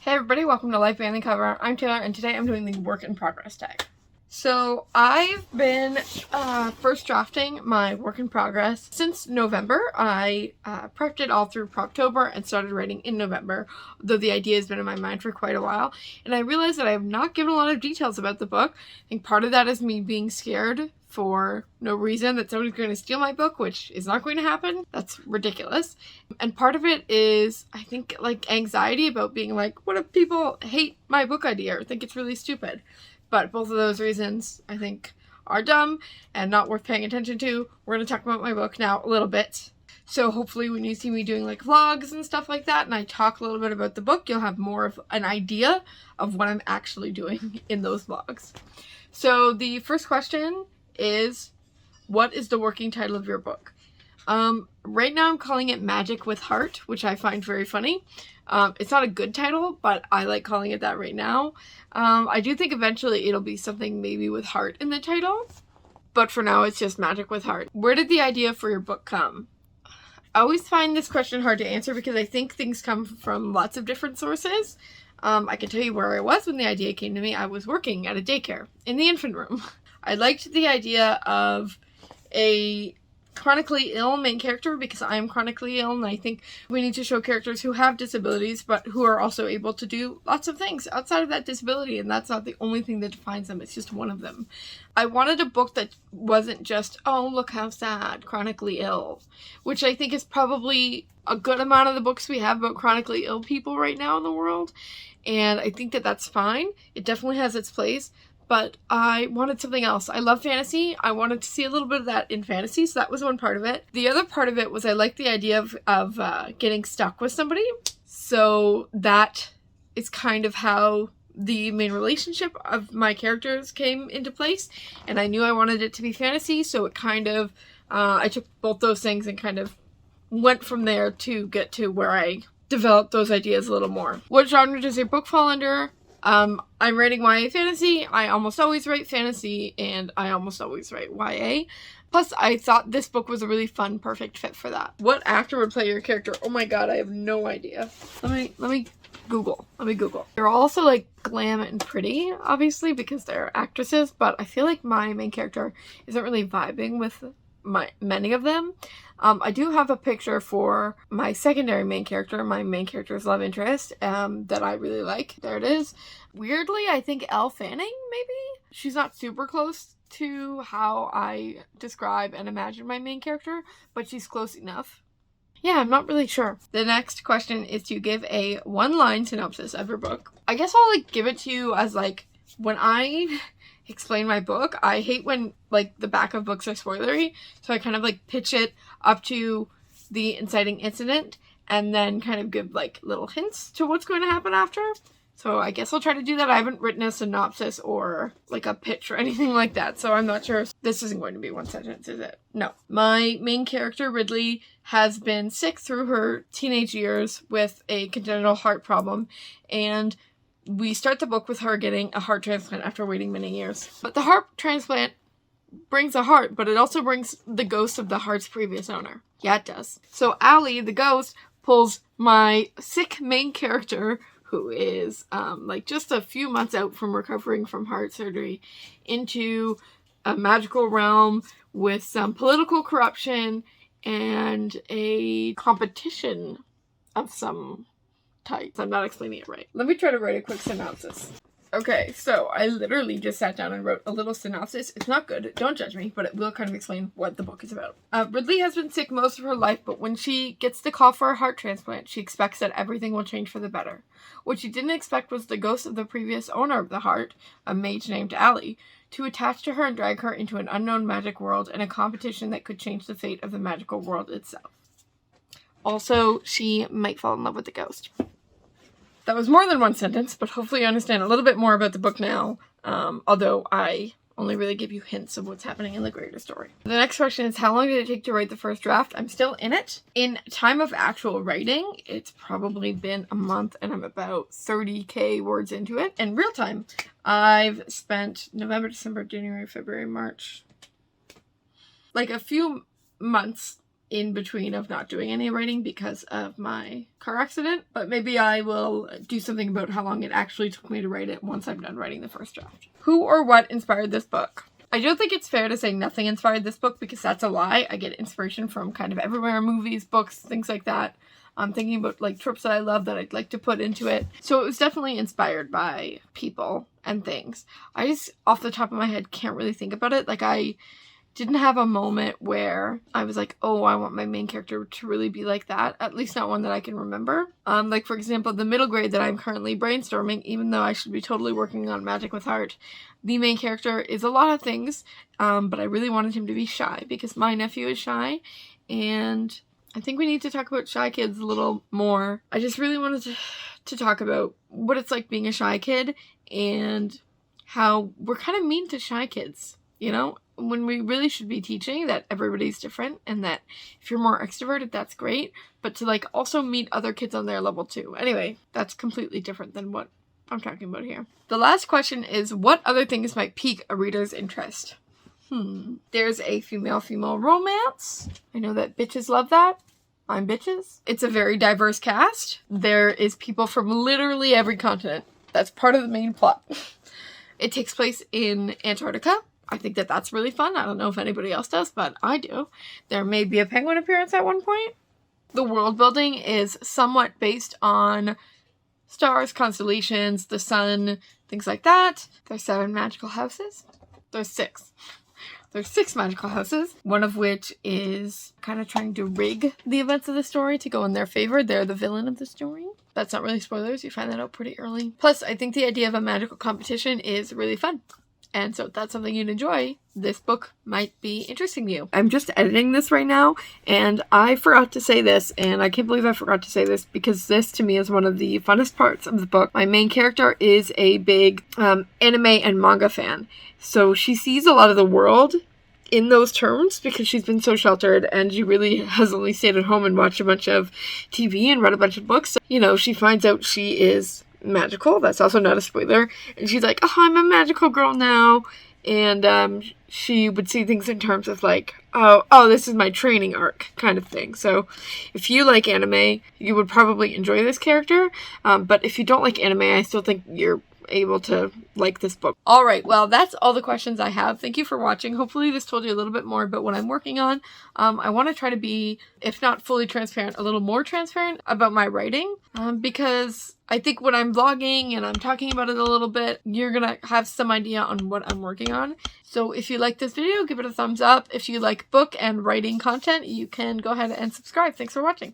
Hey everybody, welcome to Life Behind the Cover. I'm Taylor and today I'm doing the work in progress tag. So I've been first drafting my work in progress since November. I prepped it all through Proptober and started writing in November, though the idea has been in my mind for quite a while. And I realized that I have not given a lot of details about the book. I think part of that is me being scared for no reason that somebody's going to steal my book, which is not going to happen. That's ridiculous. And part of it is, I think, like anxiety about being like, what if people hate my book idea or think it's really stupid? But both of those reasons, I think, are dumb and not worth paying attention to. We're going to talk about my book now a little bit. So hopefully when you see me doing like vlogs and stuff like that and I talk a little bit about the book, you'll have more of an idea of what I'm actually doing in those vlogs. So the first question is, what is the working title of your book? Right now I'm calling it Magic with Heart, which I find very funny. It's not a good title, but I like calling it that right now. I do think eventually it'll be something maybe with heart in the title, but for now it's just Magic with Heart. Where did the idea for your book come? I always find this question hard to answer because I think things come from lots of different sources. I can tell you where I was when the idea came to me. I was working at a daycare in the infant room. I liked the idea of a chronically ill main character because I am chronically ill and I think we need to show characters who have disabilities but who are also able to do lots of things outside of that disability, and that's not the only thing that defines them, it's just one of them. I wanted a book that wasn't just, oh look how sad, chronically ill, which I think is probably a good amount of the books we have about chronically ill people right now in the world, and I think that that's fine. It definitely has its place. But I wanted something else. I love fantasy. I wanted to see a little bit of that in fantasy, so that was one part of it. The other part of it was I liked the idea of getting stuck with somebody. So that is kind of how the main relationship of my characters came into place. And I knew I wanted it to be fantasy, so it kind of, I took both those things and kind of went from there to get to where I developed those ideas a little more. What genre does your book fall under? I'm writing YA fantasy. I almost always write fantasy and I almost always write YA. Plus, I thought this book was a really fun, perfect fit for that. What actor would play your character? Oh my god, I have no idea. Let me Google. They're also like glam and pretty, obviously, because they're actresses, but I feel like my main character isn't really vibing with many of them. I do have a picture for my secondary main character, my main character's love interest, that I really like. There it is. Weirdly, I think Elle Fanning, maybe? She's not super close to how I describe and imagine my main character, but she's close enough. Yeah, I'm not really sure. The next question is to give a one-line synopsis of your book. I guess I'll like give it to you as like, when I explain my book, I hate when like the back of books are spoilery, so I kind of like pitch it up to the inciting incident and then kind of give like little hints to what's going to happen after. So I guess I'll try to do that. I haven't written a synopsis or like a pitch or anything like that, so I'm not sure. This isn't going to be one sentence, is it? No. My main character, Ridley, has been sick through her teenage years with a congenital heart problem, and we start the book with her getting a heart transplant after waiting many years. But the heart transplant brings a heart, but it also brings the ghost of the heart's previous owner. Yeah, it does. So Allie, the ghost, pulls my sick main character, who is like just a few months out from recovering from heart surgery, into a magical realm with some political corruption and a competition of some type. I'm not explaining it right. Let me try to write a quick synopsis. Okay, so I literally just sat down and wrote a little synopsis. It's not good, don't judge me, but it will kind of explain what the book is about. Ridley has been sick most of her life, but when she gets the call for a heart transplant, she expects that everything will change for the better. What she didn't expect was the ghost of the previous owner of the heart, a mage named Allie, to attach to her and drag her into an unknown magic world and a competition that could change the fate of the magical world itself. Also, she might fall in love with the ghost. That was more than one sentence, but hopefully you understand a little bit more about the book now, although I only really give you hints of what's happening in the greater story. The next question is, how long did it take to write the first draft? I'm still in it. In time of actual writing, it's probably been a month and I'm about 30k words into it. In real time, I've spent November, December, January, February, March, like a few months in between of not doing any writing because of my car accident, but maybe I will do something about how long it actually took me to write it once I'm done writing the first draft. Who or what inspired this book? I don't think it's fair to say nothing inspired this book because that's a lie. I get inspiration from kind of everywhere, movies, books, things like that. I'm thinking about like trips that I love that I'd like to put into it. So it was definitely inspired by people and things. I just, off the top of my head, can't really think about it. Like, I didn't have a moment where I was like, oh, I want my main character to really be like that. At least not one that I can remember. Like, for example, the middle grade that I'm currently brainstorming, even though I should be totally working on Magic with Heart, the main character is a lot of things, but I really wanted him to be shy because my nephew is shy, and I think we need to talk about shy kids a little more. I just really wanted to talk about what it's like being a shy kid and how we're kind of mean to shy kids, you know? When we really should be teaching that everybody's different and that if you're more extroverted, that's great, but to like also meet other kids on their level too. Anyway, that's completely different than what I'm talking about here. The last question is, what other things might pique a reader's interest? There's a female-female romance. I know that bitches love that. I'm bitches. It's a very diverse cast. There is people from literally every continent. That's part of the main plot. It takes place in Antarctica. I think that that's really fun. I don't know if anybody else does, but I do. There may be a penguin appearance at one point. The world building is somewhat based on stars, constellations, the sun, things like that. There's 7 magical houses. There's 6. There's 6 magical houses, one of which is kind of trying to rig the events of the story to go in their favor. They're the villain of the story. That's not really spoilers. You find that out pretty early. Plus, I think the idea of a magical competition is really fun. And so if that's something you'd enjoy, this book might be interesting to you. I'm just editing this right now, and I forgot to say this, and I can't believe I forgot to say this because this to me is one of the funnest parts of the book. My main character is a big anime and manga fan, so she sees a lot of the world in those terms because she's been so sheltered and she really has only stayed at home and watched a bunch of TV and read a bunch of books. So, you know, she finds out she is magical. That's also not a spoiler. And she's like, oh, I'm a magical girl now. And she would see things in terms of like, oh, this is my training arc kind of thing. So if you like anime, you would probably enjoy this character. But if you don't like anime, I still think you're able to like this book. All right, well, that's all the questions I have. Thank you for watching. Hopefully this told you a little bit more about what I'm working on. I want to try to be, if not fully transparent, a little more transparent about my writing, because I think when I'm vlogging and I'm talking about it a little bit, you're gonna have some idea on what I'm working on. So if you like this video, give it a thumbs up. If you like book and writing content, you can go ahead and subscribe. Thanks for watching.